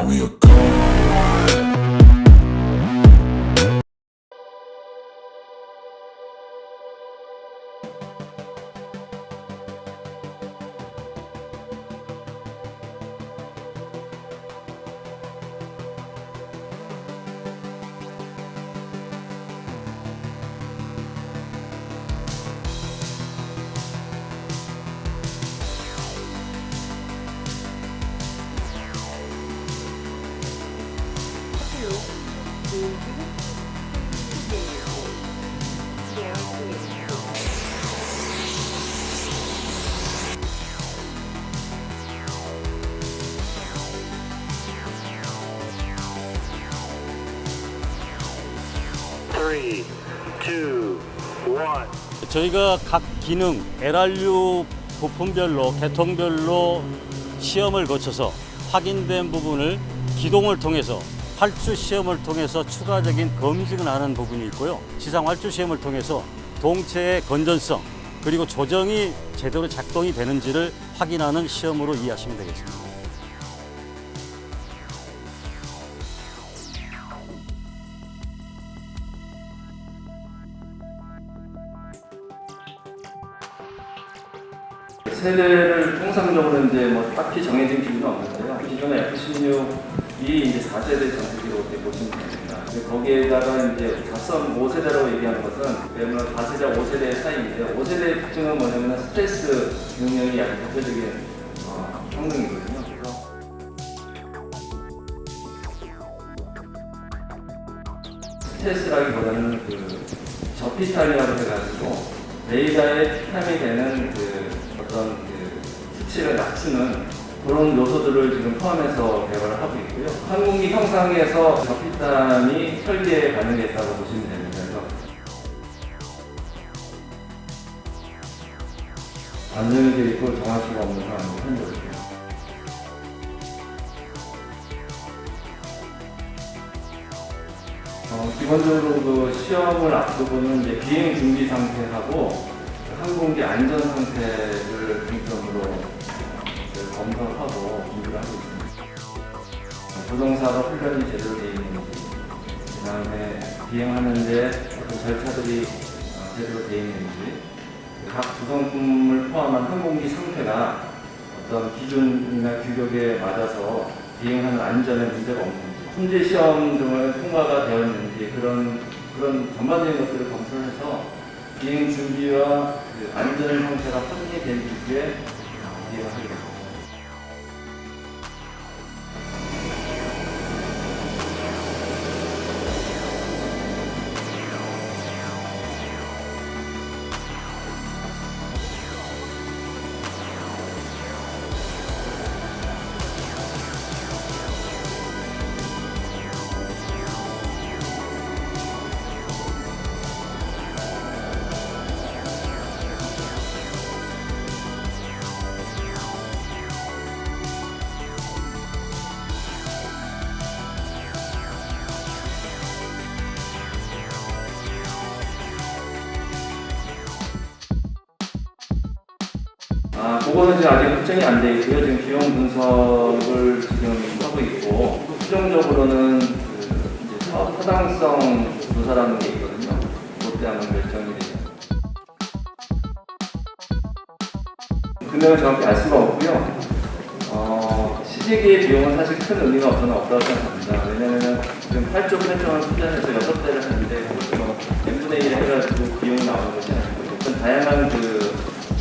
we are gone. Three, two, one. 저희가 각 기능 LRU 부품별로 계통별로 시험을 거쳐서 확인된 부분을 기동을 통해서 활주 시험을 통해서 추가적인 검증을 하는 부분이 있고요. 지상 활주 시험을 통해서 동체의 건전성 그리고 조정이 제대로 작동이 되는지를 확인하는 시험으로 이해하시면 되겠습니다. 세대를 통상적으로 이제 뭐 딱히 정해진 기준은 없는데요. 기존의 F16이 이제 4세대 전투기로 이렇게 보시면 됩니다. 거기에다가 이제 자선 5세대라고 얘기하는 것은 왜냐면 4세대, 5세대 사이인데 5세대의 특징은 뭐냐면 스트레스 능력이 아주 대표적인 성능이거든요. 그래서 스트레스라기보다는 그 저피탈이라고 해가지고 레이더에 피탐이 되는 어떤 수치를 낮추는 그런 요소들을 지금 포함해서 개발을 하고 있고요. 항공기 형상에서 저피탐이 설계에 반영됐다고 보시면 됩니다. 그래서 안전의 계획을 정할 수가 없는 상황이 현재입니다. 기본적으로 그 시험을 앞두고는 이제 비행 준비 상태하고 항공기 안전 상태를 중점으로 검사를 하고 준비를 하고 있습니다. 조종사가 훈련이 제대로 되어 있는지, 그 다음에 비행하는데 어떤 절차들이 제대로 되어 있는지, 각 구성품을 포함한 항공기 상태가 어떤 기준이나 규격에 맞아서 비행하는 안전에 문제가 없는지, 훈제 시험 등을 통과가 되었는지 그런 전반적인 것들을 검토를 해서 비행 준비와 그 안전 상태가 확인이 된 이후에 비행을 하게 됩니다. 그거는 지금 아직 확정이 안 돼 있고요. 지금 비용 분석을 지금 하고 있고, 최종적으로는 이제 타당성 조사라는 게 있거든요. 그때 아마 결정이 되죠. 금액을 정확히 알 수가 없고요. 시제기의 비용은 사실 큰 의미가 없다고 생각합니다. 왜냐하면 지금 8조 8조를 투자해서 6대를 하는데 그것도 n분의 1 해가지고 비용이 나오는 것이 아니고 어떤 다양한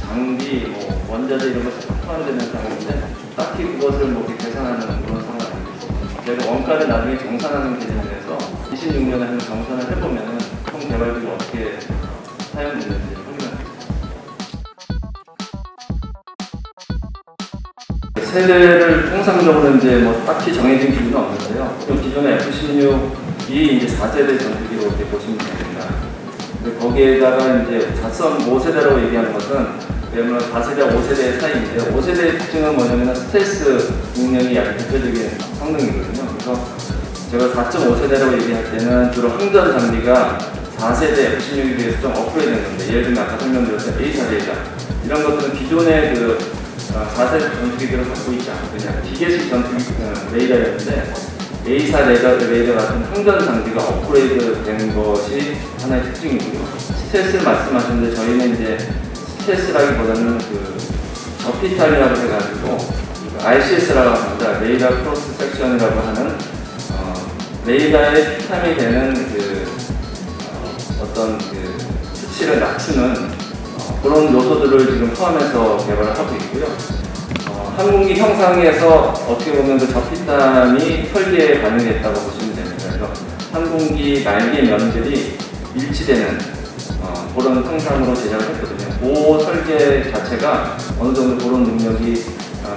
장비, 원자재 이런 것이 포함되는 상황인데 딱히 그것을 이렇게 계산하는 그런 상황은 아니겠습니다. 저희가 원가를 나중에 정산하는 개념에서 26년에 한 정산을 해보면 총 개발비가 어떻게 사용되는지 확인하겠습니다. 세대를 통상적으로 이제 딱히 정해진 기준은 없는데요. 기존의 F16이 이제 4세대 전투기로 이렇게 보시면 됩니다. 거기에다가 이제 자선 5세대라고 얘기하는 것은 왜냐면 4세대, 5세대 사이인데 5세대의 특징은 뭐냐면 스트레스 능력이 아주 대표적인 성능이거든요. 그래서 제가 4.5세대라고 얘기할 때는 주로 항전 장비가 4세대 F16에 비해서 좀 업그레이드 된 건데, 예를 들면 아까 설명드렸던 A사 레이더 이런 것들은 기존의 4세 전투기들을 갖고 있지 않고 그냥 기계식 전투기 레이더였는데 A사 레이더 같은 항전 장비가 업그레이드 된 것이 하나의 특징이고요. 스텔스를 말씀하셨는데 저희는 이제 스텔스라기보다는 그 저피탈이라고 해가지고 RCS라고 합니다. 레이더 크로스 섹션이라고 하는 레이더에 피탐이 되는 어떤 수치를 낮추는 그런 요소들을 지금 포함해서 개발을 하고 있고요. 항공기 형상에서 어떻게 보면 그 저피탐이 설계에 반영됐다고 보시면 됩니다. 그래서 항공기 날개 면들이 일치되는 그런 형상으로 제작을 했거든요. 그 설계 자체가 어느 정도 그런 능력이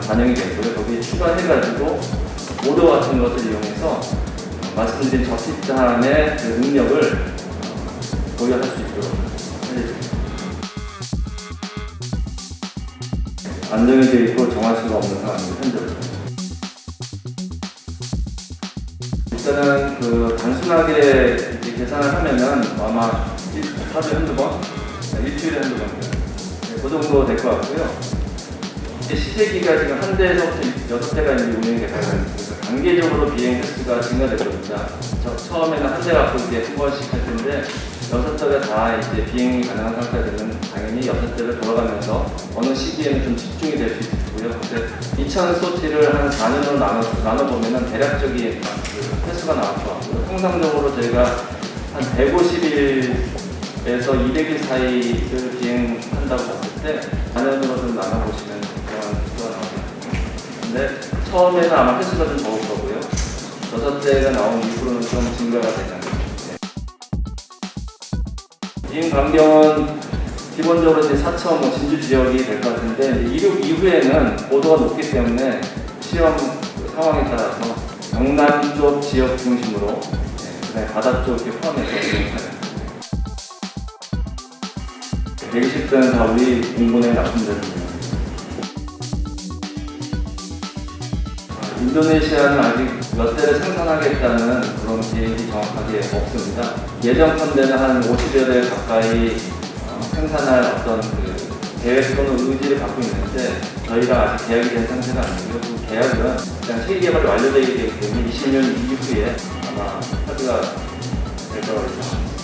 반영이 됐고요. 거기에 추가해가지고 모드 같은 것을 이용해서 말씀드린 저피탐의 그 능력을 보유할 수 있도록 해드립니다. 안정이 되어 있고 정할 수가 없는 상황입니다. 현재로. 일단은 그 단순하게 이렇게 계산을 하면은 아마 하루에 한두 번, 일주일에 한두 번, 그 정도 될 것 같고요. 시세기가 지금 한 대에서부터 6대가 이제 운행이 되고 있으니까 단계적으로 비행 횟수가 증가됐거든요. 처음에는 한 대 갖고 이제 한 번씩 할 텐데 6대가 다 이제 비행이 가능한 상태가 되면 당연히 6대를 돌아가면서 어느 시기에는 좀 집중이 될 수 있고요. 근데 2000 소치를 한 4년으로 나눠보면은 대략적인 그 횟수가 나올 것 같고요. 통상적으로 저희가 한 150일에서 200일 사이를 비행한다고 봤을 때 4년으로 좀 나눠보시면 그런 횟수가 나옵니다. 근데 처음에는 아마 횟수가 좀 적을 거고요. 6대가 나온 이후로는 좀 증가가 되잖아요. 비행 반경은 기본적으로 이제 4천 진주 지역이 될 것 같은데 이후에는 고도가 높기 때문에 시험 상황에 따라서 영남 쪽 지역 중심으로 그다음에 바다 쪽 이렇게 포함해서 비행하는 120대는 다 우리 공군에 납품됩니다. 인도네시아는 아직 몇 대를 생산하겠다는 그런 계획이 정확하게 없습니다. 예정컨대는 한 50여 대 가까이 생산할 어떤 그 계획 또는 의지를 갖고 있는데 저희가 아직 계약이 된 상태가 아니고요. 그 계약은 그냥 체계 개발이 완료되게 되기 때문에 20년 이후에 아마 합의가 될 거라고 생각합니다.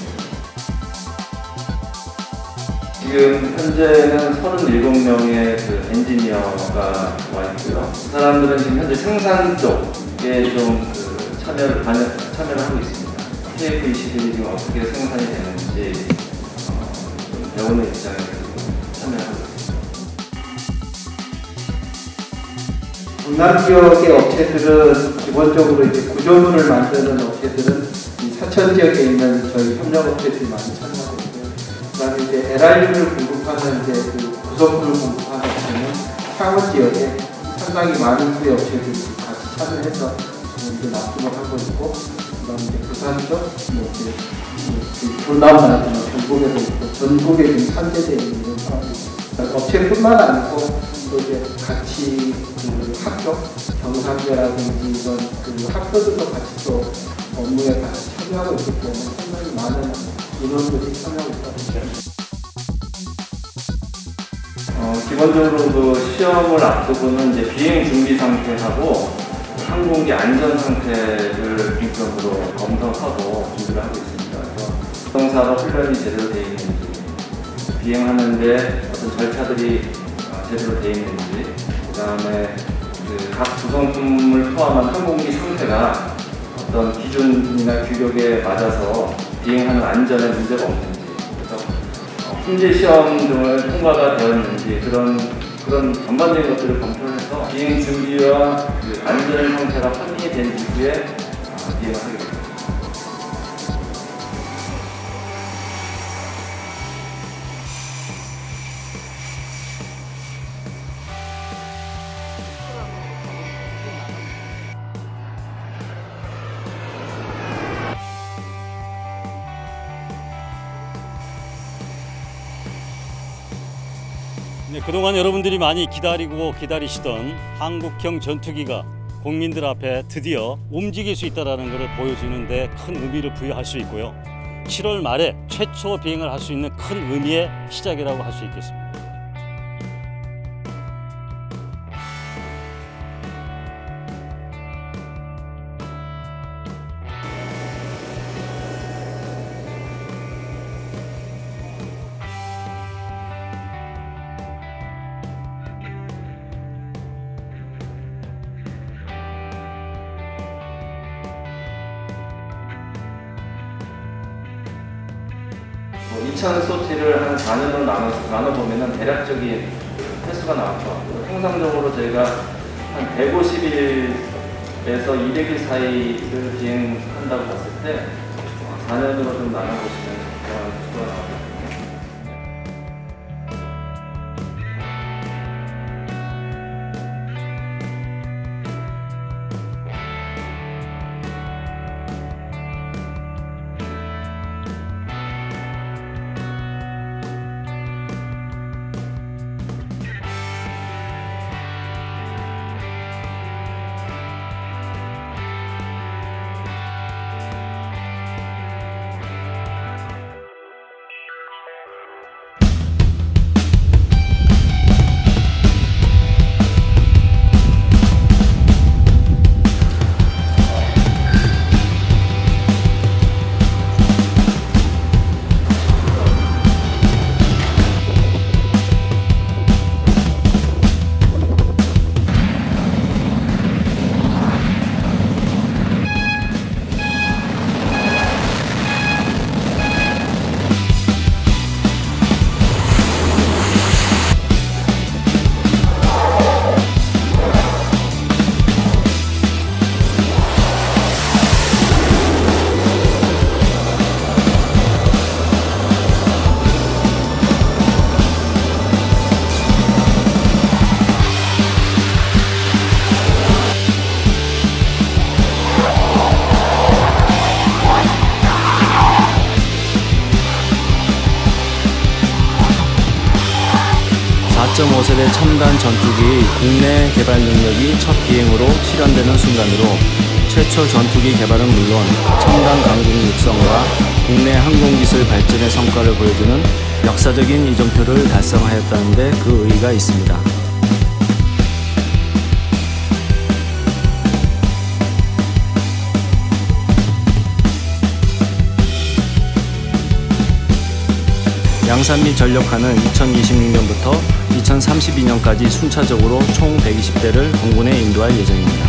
지금 현재는 37명의 그 엔지니어가 와 있고요. 그 사람들은 지금 현재 생산 쪽에 좀 그 참여를 하고 있습니다. KF-21이 지금 어떻게 생산이 되는지 좀 배우는 입장에서 참여를 하고 있습니다. 경남 지역의 업체들은 기본적으로 이제 구조물을 만드는 업체들은 이 사천 지역에 있는 저희 협력업체들이 많이 참여하고 있고요. 그다음에 이제 LRU를 공급하는 이제 그 구성물을 공급하는 업체는 창원 지역에 상당히 많은 구의 업체들이 같이 참여해서 이제 납품을 하고 있고, 그다음에 이제 부산 쪽, 전남이나 전국에도 있고, 전국에 지금 산재되어 있는 상황입니다. 업체뿐만 아니고 또 이제 같이 그 학교, 경상대라든지 이런 그 학교들도 같이 또 업무에 같이 참여하고 있기 때문에 상당히 많은 인원들이 참여하고 있습니다. 기본적으로 그 시험을 앞두고는 이제 비행 준비 상태하고 항공기 안전 상태를 중점으로 검토하고 준비를 하고 있습니다. 그래서 구성사로 훈련이 제대로 되어 있는지, 비행하는데 어떤 절차들이 제대로 되어 있는지, 그 다음에 각 구성품을 포함한 항공기 상태가 어떤 기준이나 규격에 맞아서 비행하는 안전에 문제가 없는지, 그래서 품질 시험 등을 통과가 되었는지 그런 전반적인 것들을 검토해서 비행 준비와 그 안전 상태가 확인이 된 이후에 비행을 하게 됩니다. 네, 그동안 여러분들이 많이 기다리시던 한국형 전투기가 국민들 앞에 드디어 움직일 수 있다는 것을 보여주는 데 큰 의미를 부여할 수 있고요. 7월 말에 최초 비행을 할 수 있는 큰 의미의 시작이라고 할 수 있겠습니다. 2000 소티를 한 4년으로 나눠보면 대략적인 횟수가 나올 것 같고요. 통상적으로 저희가 한 150일에서 200일 사이를 비행한다고 봤을 때 4년으로 좀 나눠보시면 적당한 횟수가 나올 것 같아요. (4.5세대) 첨단 전투기 국내 개발 능력이 첫 비행으로 실현되는 순간으로 최초 전투기 개발은 물론 첨단 강국 육성과 국내 항공기술 발전의 성과를 보여주는 역사적인 이정표를 달성하였다는 데 그 의의가 있습니다. 양산미 전력화는 2026년부터 2032년까지 순차적으로 총 120대를 공군에 인도할 예정입니다.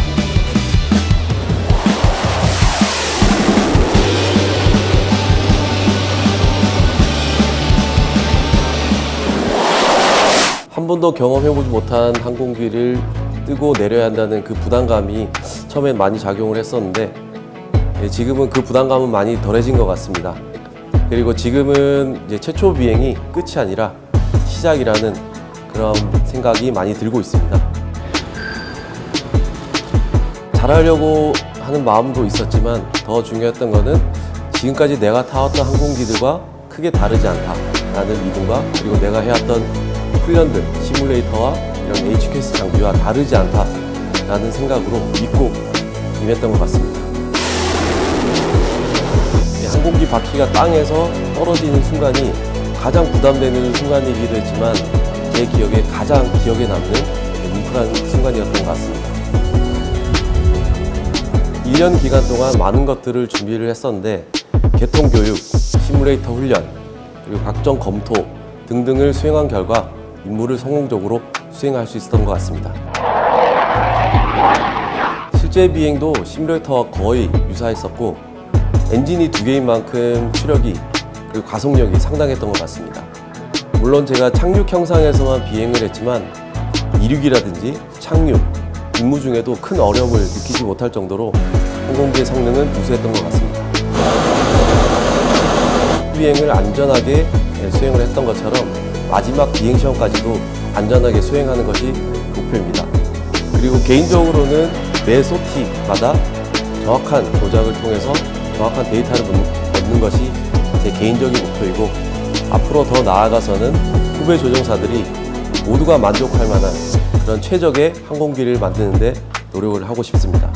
한 번도 경험해보지 못한 항공기를 뜨고 내려야 한다는 그 부담감이 처음엔 많이 작용을 했었는데 지금은 그 부담감은 많이 덜해진 것 같습니다. 그리고 지금은 이제 최초 비행이 끝이 아니라 시작이라는 그런 생각이 많이 들고 있습니다. 잘하려고 하는 마음도 있었지만 더 중요했던 것은 지금까지 내가 타왔던 항공기들과 크게 다르지 않다라는 믿음과 그리고 내가 해왔던 훈련들, 시뮬레이터와 이런 HQS 장비와 다르지 않다라는 생각으로 믿고 임했던 것 같습니다. 항공기 바퀴가 땅에서 떨어지는 순간이 가장 부담되는 순간이기도 했지만 제 기억에 가장 기억에 남는 뭉클한 순간이었던 것 같습니다. 1년 기간 동안 많은 것들을 준비를 했었는데 개통 교육, 시뮬레이터 훈련, 그리고 각종 검토 등등을 수행한 결과 임무를 성공적으로 수행할 수 있었던 것 같습니다. 실제 비행도 시뮬레이터와 거의 유사했었고 엔진이 2개인 만큼 추력이 그리고 가속력이 상당했던 것 같습니다. 물론 제가 착륙 형상에서만 비행을 했지만 이륙이라든지 착륙, 임무 중에도 큰 어려움을 느끼지 못할 정도로 항공기의 성능은 우수했던 것 같습니다. 비행을 안전하게 수행을 했던 것처럼 마지막 비행 시험까지도 안전하게 수행하는 것이 목표입니다. 그리고 개인적으로는 매 소티마다 정확한 조작을 통해서 정확한 데이터를 얻는 것이 제 개인적인 목표이고 앞으로 더 나아가서는 후배 조종사들이 모두가 만족할 만한 그런 최적의 항공기를 만드는 데 노력을 하고 싶습니다.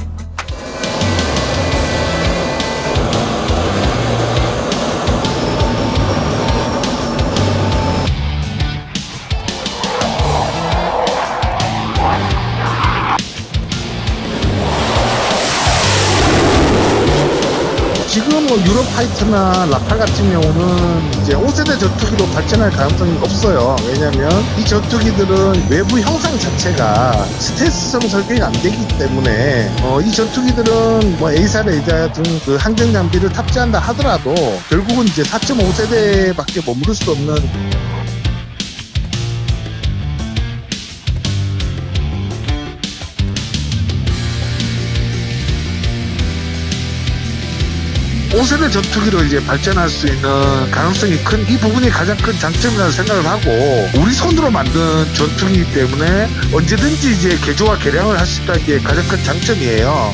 지금 뭐 유로파이터나 라팔 같은 경우는 이제 5세대 전투기로 발전할 가능성이 없어요. 왜냐면 이 전투기들은 외부 형상 자체가 스텔스성 설계가 안 되기 때문에 이 전투기들은 뭐 A사 레이더 등 그 항쟁 장비를 탑재한다 하더라도 결국은 이제 4.5세대밖에 머무를 수 없는 5세대 전투기로 이제 발전할 수 있는 가능성이 큰 이 부분이 가장 큰 장점이라고 생각을 하고, 우리 손으로 만든 전투기이기 때문에 언제든지 이제 개조와 개량을 할 수 있다는 게 가장 큰 장점이에요.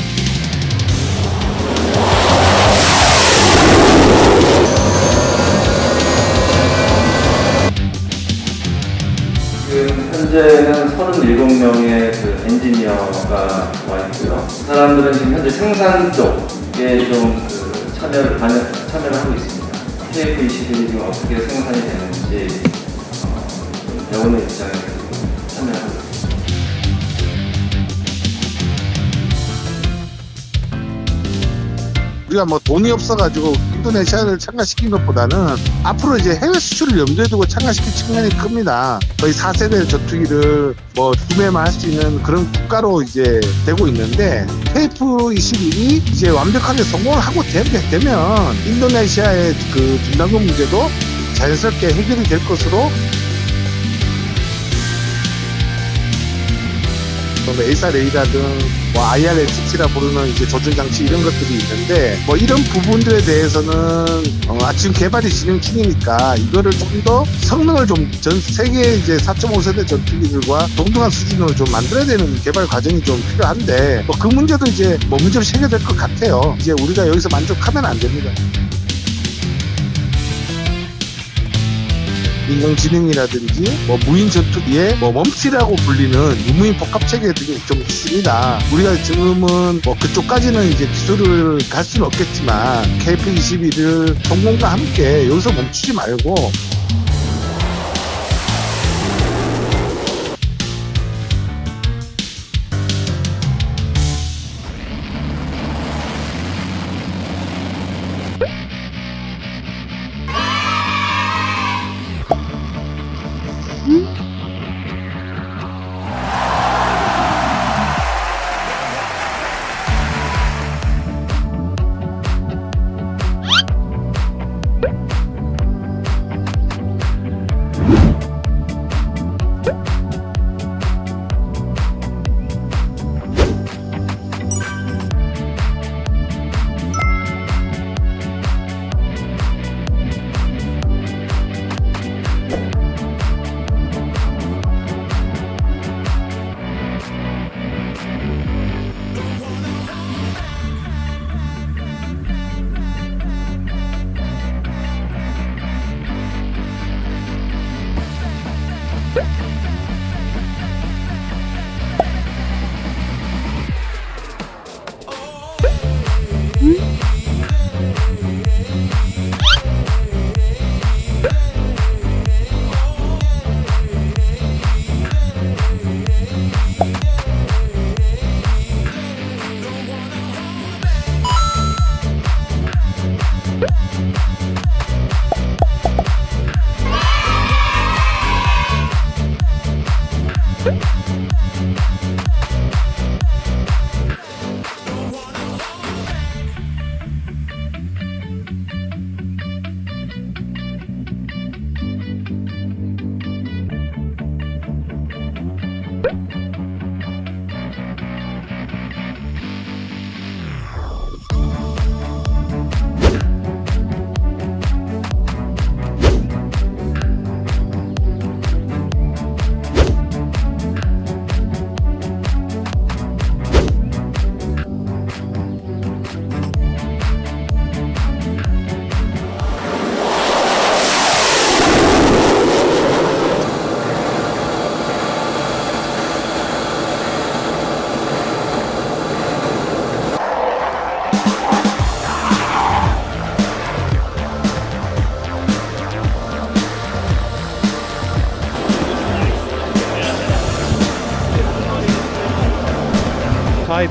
지금 현재는 37명의 그 엔지니어가 와 있고요. 그 사람들은 지금 현재 생산 쪽에 좀 참여를 하고 있습니다. KF-21이 지금 어떻게 생산이 되는지 배우는 입장에서 참여를 하고 있습니다. 우리가 뭐 돈이 없어가지고 인도네시아를 참가시킨 것보다는 앞으로 이제 해외 수출을 염두에 두고 참가시킨 측면이 큽니다. 거의 4세대 전투기를 뭐 구매만 할 수 있는 그런 국가로 이제 되고 있는데, KF-21이 이제 완벽하게 성공을 하고 되면 인도네시아의 그 분담금 문제도 자연스럽게 해결이 될 것으로, A사 레이더 등 뭐 IRST라 부르는 이제 조준 장치 이런 것들이 있는데, 뭐 이런 부분들에 대해서는 지금 개발이 진행 중이니까 이거를 좀 더 성능을 좀 전 세계 이제 4.5세대 전투기들과 동등한 수준으로 좀 만들어야 되는 개발 과정이 좀 필요한데, 뭐 그 문제도 이제 뭐 문제없이 해결될 것 같아요. 이제 우리가 여기서 만족하면 안 됩니다. 인공지능이라든지 뭐 무인 전투기에 뭐 멈치라고 불리는 유무인 복합 체계들이 좀 있습니다. 우리가 지금은 뭐 그쪽까지는 이제 기술을 갈 수는 없겠지만 KF-21을 성공과 함께 여기서 멈추지 말고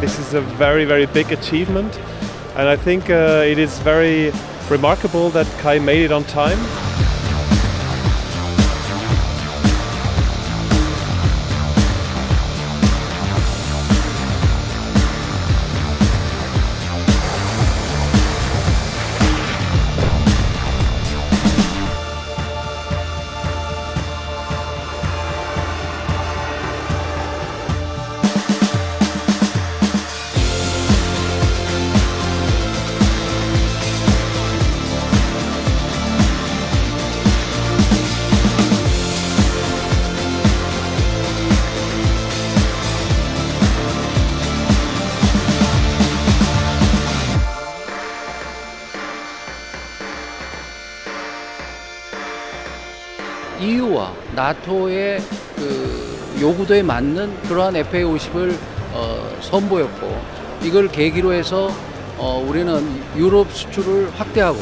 This is a very, very big achievement. And I think it is very remarkable that Kai made it on time. EU와 나토의 그 요구도에 맞는 그러한 FA50을 선보였고, 이걸 계기로 해서 우리는 유럽 수출을 확대하고,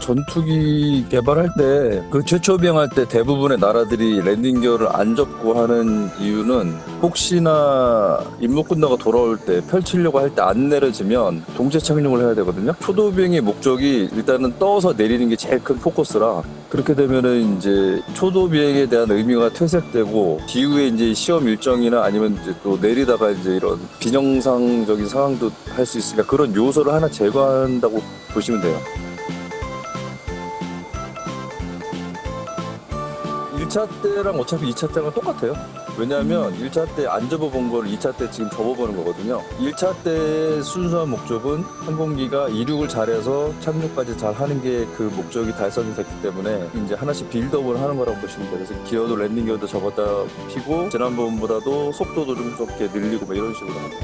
전투기 개발할 때 그 최초 비행할 때 대부분의 나라들이 랜딩 기어를 안 접고 하는 이유는 혹시나 임무 끝나고 돌아올 때 펼치려고 할 때 안 내려지면 동체 착륙을 해야 되거든요. 초도 비행의 목적이 일단은 떠서 내리는 게 제일 큰 포커스라, 그렇게 되면은 이제 초도 비행에 대한 의미가 퇴색되고 뒤후에 이제 시험 일정이나 아니면 이제 또 내리다가 이제 이런 비정상적인 상황도 할 수 있으니까 그런 요소를 하나 제거한다고 보시면 돼요. 1차 때랑 어차피 2차 때랑 똑같아요. 왜냐하면 1차 때 안 접어본 걸 2차 때 지금 접어보는 거거든요. 1차 때 순수한 목적은 항공기가 이륙을 잘해서 착륙까지 잘 하는 게 그 목적이 달성이 됐기 때문에 이제 하나씩 빌드업을 하는 거라고 보시면 돼요. 그래서 기어도 랜딩 기어도 접었다 피고 지난번보다도 속도도 좀 적게 늘리고 뭐 이런 식으로 합니다.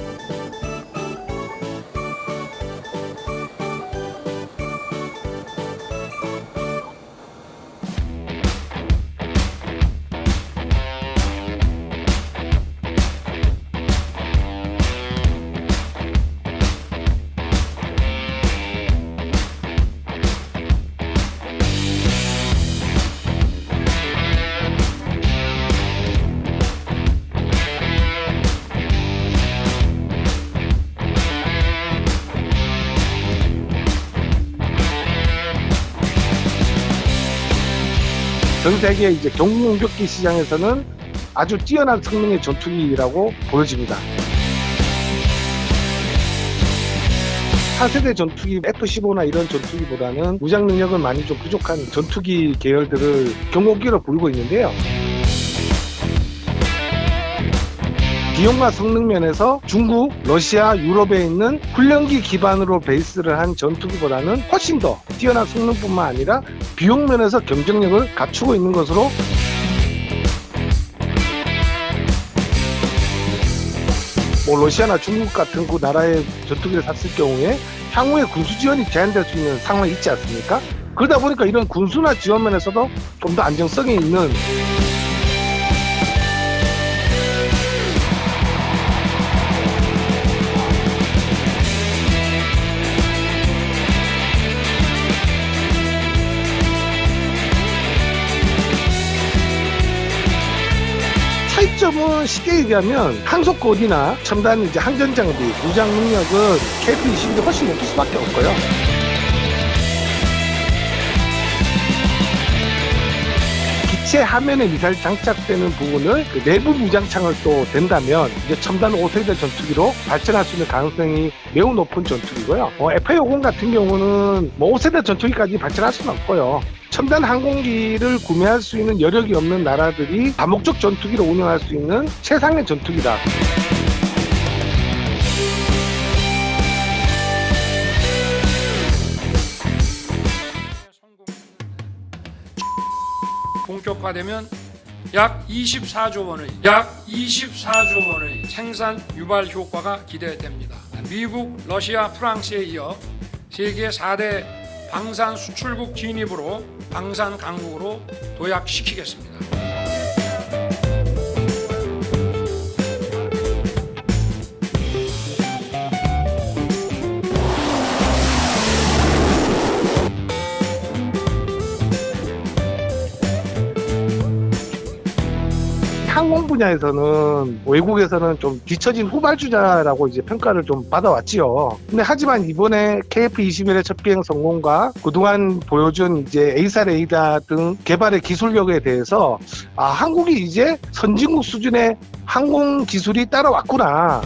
전 세계 이제 경공격기 시장에서는 아주 뛰어난 성능의 전투기라고 보여집니다. 4세대 전투기 F-15나 이런 전투기보다는 무장 능력은 많이 좀 부족한 전투기 계열들을 경공기로 부르고 있는데요. 비용과 성능 면에서 중국, 러시아, 유럽에 있는 훈련기 기반으로 베이스를 한 전투기보다는 훨씬 더 뛰어난 성능뿐만 아니라 비용 면에서 경쟁력을 갖추고 있는 것으로 러시아나 중국 같은 그 나라의 전투기를 샀을 경우에 향후에 군수 지원이 제한될 수 있는 상황이 있지 않습니까? 그러다 보니까 이런 군수나 지원 면에서도 좀 더 안정성이 있는 차이점은 쉽게 얘기하면 항속거리나 첨단 이제 항전 장비, 무장 능력은 KF-21이 훨씬 높을 수밖에 없고요. 기체 화면에 미사일 장착되는 부분을 그 내부 무장창을 또 된다면 이제 첨단 5세대 전투기로 발전할 수 있는 가능성이 매우 높은 전투기고요. FA50 같은 경우는 뭐 5세대 전투기까지 발전할 수는 없고요. 첨단 항공기를 구매할 수 있는 여력이 없는 나라들이 다목적 전투기를 운영할 수 있는 최상의 전투기다. 본격화되면 약 24조 원의 생산 유발 효과가 기대됩니다. 미국, 러시아, 프랑스에 이어 세계 4대 방산 수출국 진입으로 방산 강국으로 도약시키겠습니다. 항공 분야에서는 외국에서는 좀 뒤처진 후발주자라고 이제 평가를 좀 받아왔지요. 근데 하지만 이번에 KF-21의 첫 비행 성공과 그동안 보여준 이제 A사 레이더 등 개발의 기술력에 대해서 한국이 이제 선진국 수준의 항공 기술이 따라왔구나.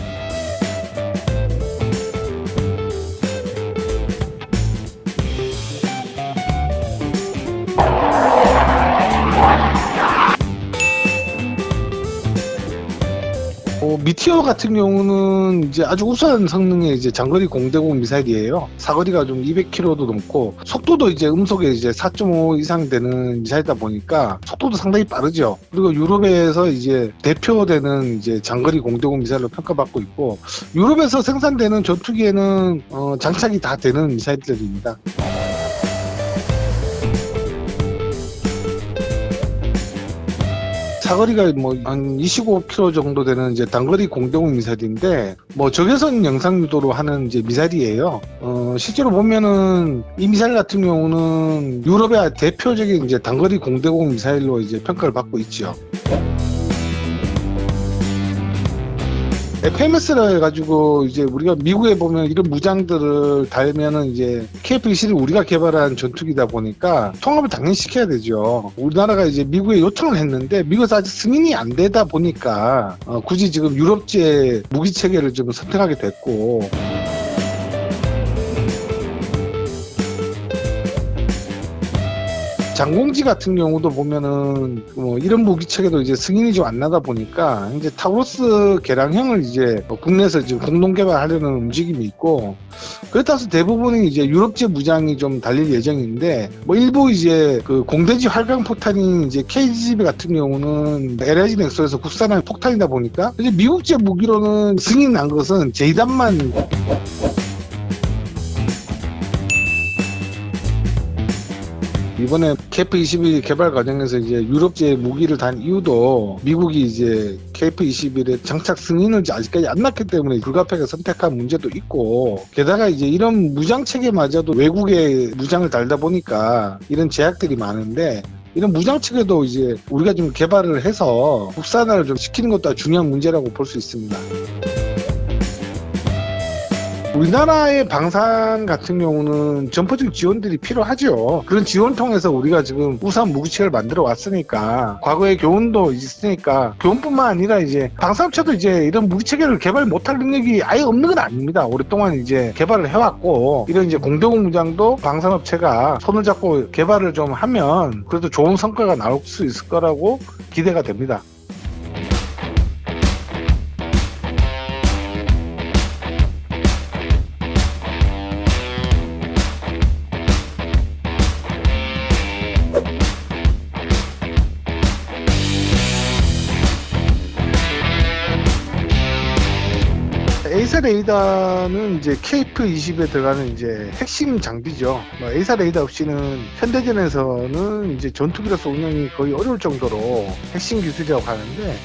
미티어 같은 경우는 이제 아주 우수한 성능의 이제 장거리 공대공 미사일이에요. 사거리가 좀 200km도 넘고 속도도 이제 음속에 이제 4.5 이상 되는 미사일이다 보니까 속도도 상당히 빠르죠. 그리고 유럽에서 이제 대표되는 이제 장거리 공대공 미사일로 평가받고 있고 유럽에서 생산되는 전투기에는 장착이 다 되는 미사일들입니다. 사거리가 뭐 한 25km 정도 되는 이제 단거리 공대공 미사일인데 뭐 적외선 영상 유도로 하는 이제 미사일이에요. 실제로 보면은 이 미사일 같은 경우는 유럽의 대표적인 이제 단거리 공대공 미사일로 이제 평가를 받고 있죠. FMS라 해가지고 이제 우리가 미국에 보면 이런 무장들을 달면은 이제 KF-21을 우리가 개발한 전투기다 보니까 통합을 당연히 시켜야 되죠. 우리나라가 이제 미국에 요청을 했는데 미국에서 아직 승인이 안 되다 보니까 굳이 지금 유럽제 무기 체계를 좀 선택하게 됐고. 장공지 같은 경우도 보면은 이런 무기 체계도 이제 승인이 좀 안 나다 보니까 이제 타우러스 개량형을 이제 국내에서 지금 공동 개발하려는 움직임이 있고 그렇다고 대부분이 이제 유럽제 무장이 좀 달릴 예정인데 뭐 일부 이제 그 공대지 활강 포탄인 이제 KGB 같은 경우는 LIG 넥소에서 국산한 폭탄이다 보니까 이제 미국제 무기로는 승인 난 것은 제2단만. 이번에 KF-21 개발 과정에서 이제 유럽제 무기를 단 이유도 미국이 이제 KF-21의 장착 승인을 아직까지 안 났기 때문에 불가피하게 선택한 문제도 있고 게다가 이제 이런 무장 체계마저도 외국의 무장을 달다 보니까 이런 제약들이 많은데 이런 무장 체계도 이제 우리가 좀 개발을 해서 국산화를 좀 시키는 것도 중요한 문제라고 볼 수 있습니다. 우리나라의 방산 같은 경우는 전포적 지원들이 필요하죠. 그런 지원 통해서 우리가 지금 우수한 무기체를 만들어 왔으니까 과거의 교훈도 있으니까 교훈뿐만 아니라 이제 방산업체도 이제 이런 무기체계를 개발 못할 능력이 아예 없는 건 아닙니다. 오랫동안 이제 개발을 해왔고 이런 이제 공대공 무장도 방산업체가 손을 잡고 개발을 좀 하면 그래도 좋은 성과가 나올 수 있을 거라고 기대가 됩니다. A사 레이더는 이제 KF-20에 들어가는 이제 핵심 장비죠. A사 레이더 없이는 현대전에서는 이제 전투기로서 운영이 거의 어려울 정도로 핵심 기술이라고 하는데,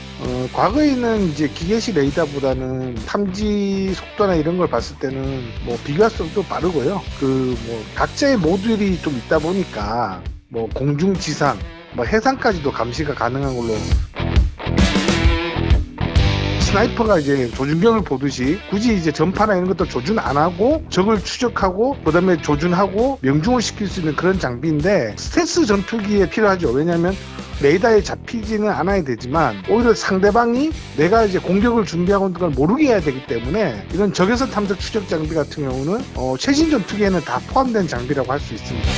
과거에는 이제 기계식 레이더보다는 탐지 속도나 이런 걸 봤을 때는 뭐 비교할수록 빠르고요. 각자의 모듈이 좀 있다 보니까 뭐 공중, 지상, 뭐 해상까지도 감시가 가능한 걸로. 스나이퍼가 이제 조준경을 보듯이 굳이 이제 전파나 이런 것도 조준 안 하고 적을 추적하고 그다음에 조준하고 명중을 시킬 수 있는 그런 장비인데 스텔스 전투기에 필요하죠. 왜냐하면 레이더에 잡히지는 않아야 되지만 오히려 상대방이 내가 이제 공격을 준비하고 있는 걸 모르게 해야 되기 때문에 이런 적외선 탐색 추적 장비 같은 경우는 최신 전투기에는 다 포함된 장비라고 할 수 있습니다.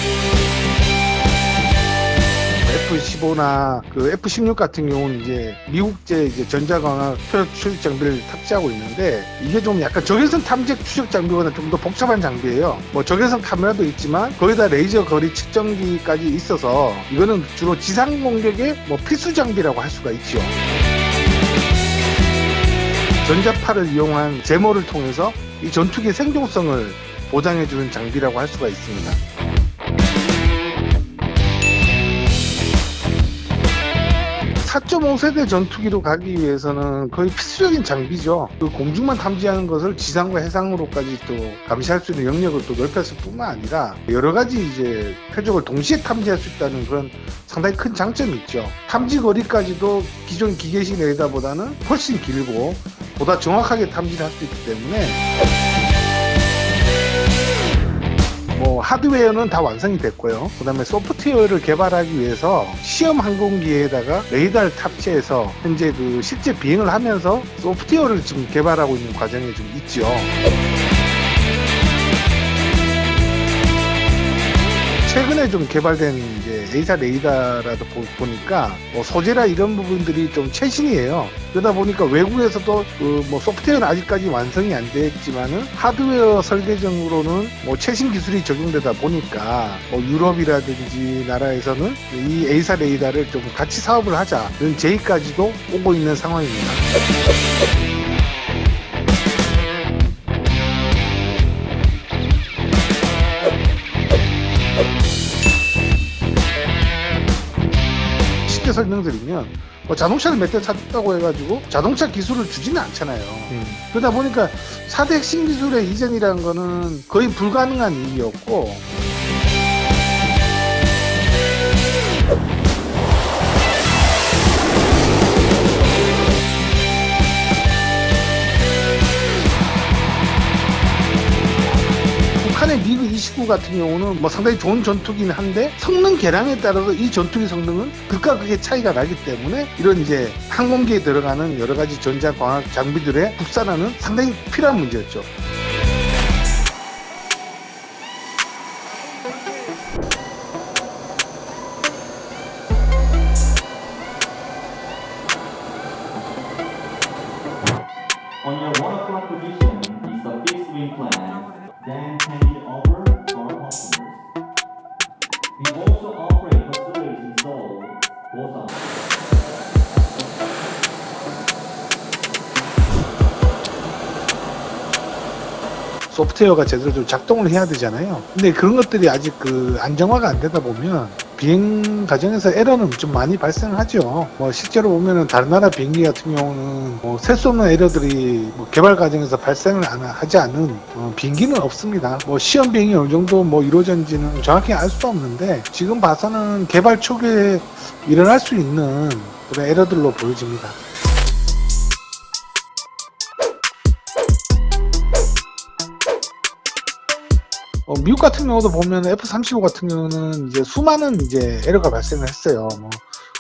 F-15나 그 F-16 같은 경우는 이제 미국제 이제 전자광학 추적 장비를 탑재하고 있는데 이게 좀 약간 적외선 탐색 추적 장비보다 좀 더 복잡한 장비예요. 뭐 적외선 카메라도 있지만 거기다 레이저 거리 측정기까지 있어서 이거는 주로 지상 공격의 뭐 필수 장비라고 할 수가 있죠. 전자파를 이용한 제모를 통해서 이 전투기의 생존성을 보장해주는 장비라고 할 수가 있습니다. 4.5세대 전투기로 가기 위해서는 거의 필수적인 장비죠. 그 공중만 탐지하는 것을 지상과 해상으로까지 또 감시할 수 있는 영역을 또 넓혔을 뿐만 아니라 여러 가지 이제 표적을 동시에 탐지할 수 있다는 그런 상당히 큰 장점이 있죠. 탐지 거리까지도 기존 기계식 레이더보다는 훨씬 길고 보다 정확하게 탐지를 할 수 있기 때문에 뭐 하드웨어는 다 완성이 됐고요. 그 다음에 소프트웨어를 개발하기 위해서 시험 항공기에다가 레이더를 탑재해서 현재 그 실제 비행을 하면서 소프트웨어를 지금 개발하고 있는 과정에 좀 있죠. 최근에 좀 개발된 이제 A사 레이더라도 보니까 뭐 소재라 이런 부분들이 좀 최신이에요. 그러다 보니까 외국에서도 그 뭐 소프트웨어는 아직까지 완성이 안 됐지만은 하드웨어 설계적으로는 뭐 최신 기술이 적용되다 보니까 뭐 유럽이라든지 나라에서는 이 A사 레이더를 좀 같이 사업을 하자는 제의까지도 오고 있는 상황입니다. 쉽게 설명드리면 뭐 자동차를 몇 대 샀다고 해가지고 자동차 기술을 주지는 않잖아요. 그러다 보니까 4대 핵심 기술의 이전이라는 거는 거의 불가능한 일이었고 북한의 미그 29 같은 경우는 뭐 상당히 좋은 전투기긴 한데 성능 개량에 따라서 이 전투기 성능은 극과 극의 차이가 나기 때문에 이런 이제 항공기에 들어가는 여러 가지 전자광학 장비들의 국산화는 상당히 필요한 문제였죠. On your 1 o'clock position is the fixed wing plan, then handed over to our customers. We also operate facilities in Seoul, Busan. 소프트웨어가 제대로 좀 작동을 해야 되잖아요. 근데 그런 것들이 아직 그 안정화가 안 되다 보면 비행 과정에서 에러는 좀 많이 발생하죠. 뭐 실제로 보면은 다른 나라 비행기 같은 경우는 뭐 셀 수 없는 에러들이 뭐 개발 과정에서 발생을 하지 않은 비행기는 없습니다. 뭐 시험 비행이 어느 정도 뭐 이루어졌는지는 정확히 알 수도 없는데 지금 봐서는 개발 초기에 일어날 수 있는 그런 에러들로 보여집니다. 미국 같은 경우도 보면 F-35 같은 경우는 이제 수많은 이제 에러가 발생을 했어요.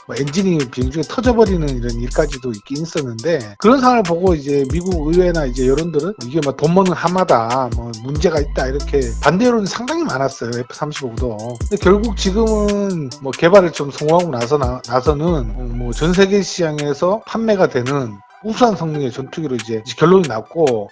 뭐 엔진이 비행 중에 터져버리는 이런 일까지도 있긴 있었는데 그런 상황을 보고 이제 미국 의회나 이제 여론들은 이게 뭐 돈 먹는 하마다 뭐 문제가 있다 이렇게 반대 여론이 상당히 많았어요. F-35도. 근데 결국 지금은 뭐 개발을 좀 성공하고 나서는 뭐 전 세계 시장에서 판매가 되는 우수한 성능의 전투기로 이제 결론이 났고.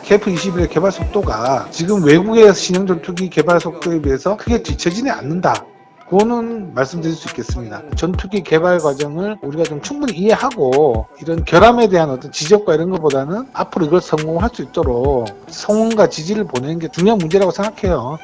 KF-21의 개발 속도가 지금 외국의 신형 전투기 개발 속도에 비해서 크게 뒤처지지 않는다. 그거는 말씀드릴 수 있겠습니다. 전투기 개발 과정을 우리가 좀 충분히 이해하고 이런 결함에 대한 어떤 지적과 이런 것보다는 앞으로 이걸 성공할 수 있도록 성원과 지지를 보내는 게 중요한 문제라고 생각해요.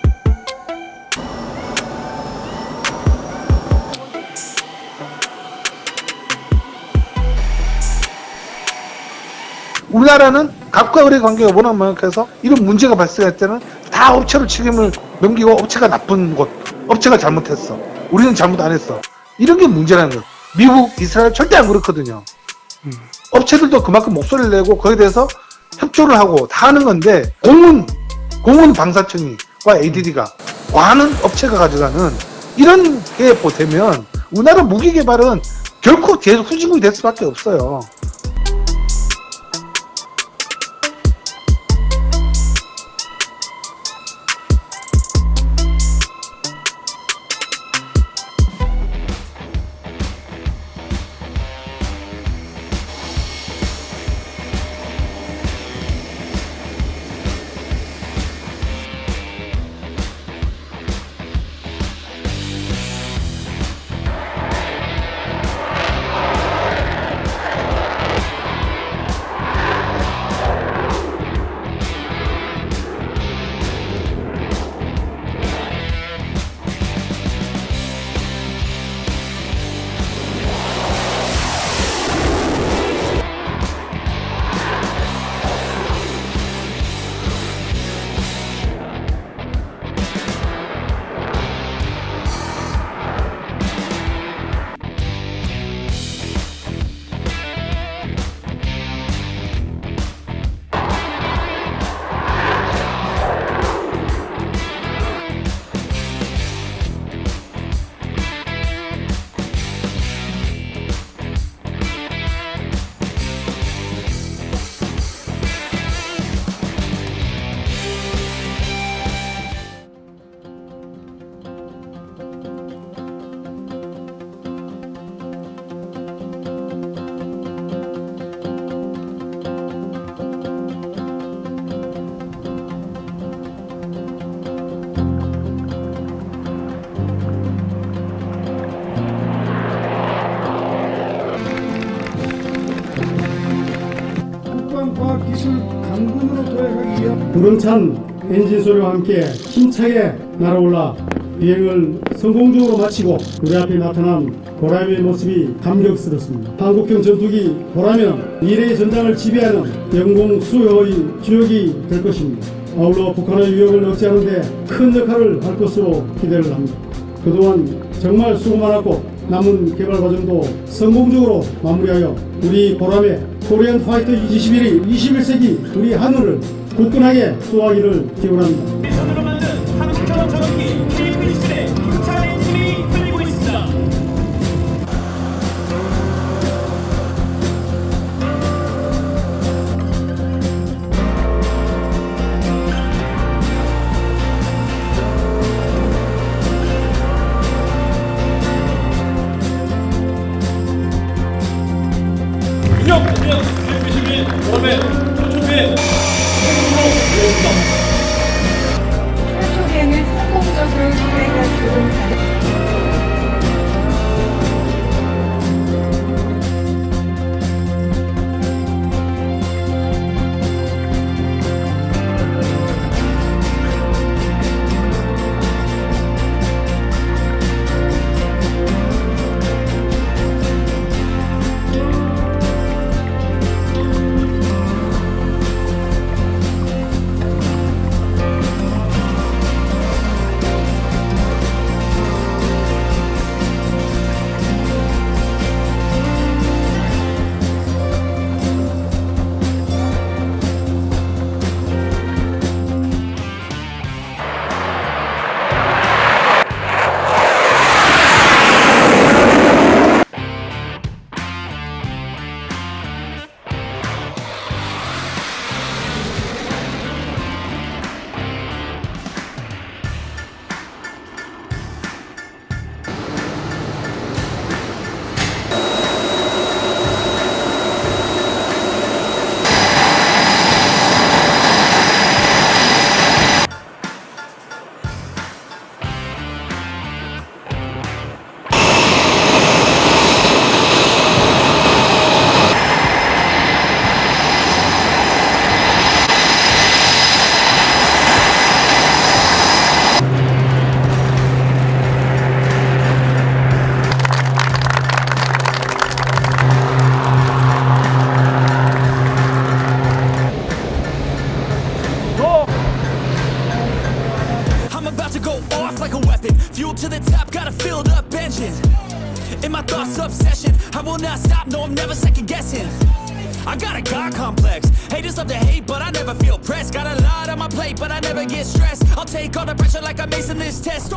우리나라는 갑과 을의 관계가 워낙 명확해서 이런 문제가 발생할 때는 다 다 업체로 책임을 넘기고 업체가 나쁜 곳, 업체가 잘못했어. 우리는 잘못 안 했어. 이런 게 문제라는 거예요. 미국, 이스라엘 절대 안 그렇거든요. 업체들도 그만큼 목소리를 내고 거기에 대해서 협조를 하고 다 하는 건데 공문 방사청과 ADD가 많은 업체가 가져가는 이런 게 보태면 우리나라 무기 개발은 결코 계속 후진국이 될 수밖에 없어요. 과학기술 강군으로 도약하기 위한 우렁찬 엔진 소리와 함께 힘차게 날아올라 비행을 성공적으로 마치고 우리 앞에 나타난 보람의 모습이 감격스럽습니다. 한국형 전투기 보람은 미래의 전장을 지배하는 영공 수호의 주역이 될 것입니다. 아울러 북한의 위협을 억제하는 데 큰 역할을 할 것으로 기대를 합니다. 그동안 정말 수고 많았고 남은 개발 과정도 성공적으로 마무리하여 우리 보람의 코리안 파이터 21이 21세기 우리 하늘을 굳건하게 쏘아기를 기원합니다. 손으로 만든 한국형 전투기 K-프리스의 2차 엔진이 흘리고 있습니다. 운영 K-21 보람의 최초의 성공으로 이루어집니다. Fuel to the top, got a filled up engine. In my thoughts, obsession. I will not stop, no, I'm never second guessing. I got a God complex. Haters love to hate, but I never feel pressed. Got a lot on my plate, but I never get stressed. I'll take all the pressure like I'm acing this test.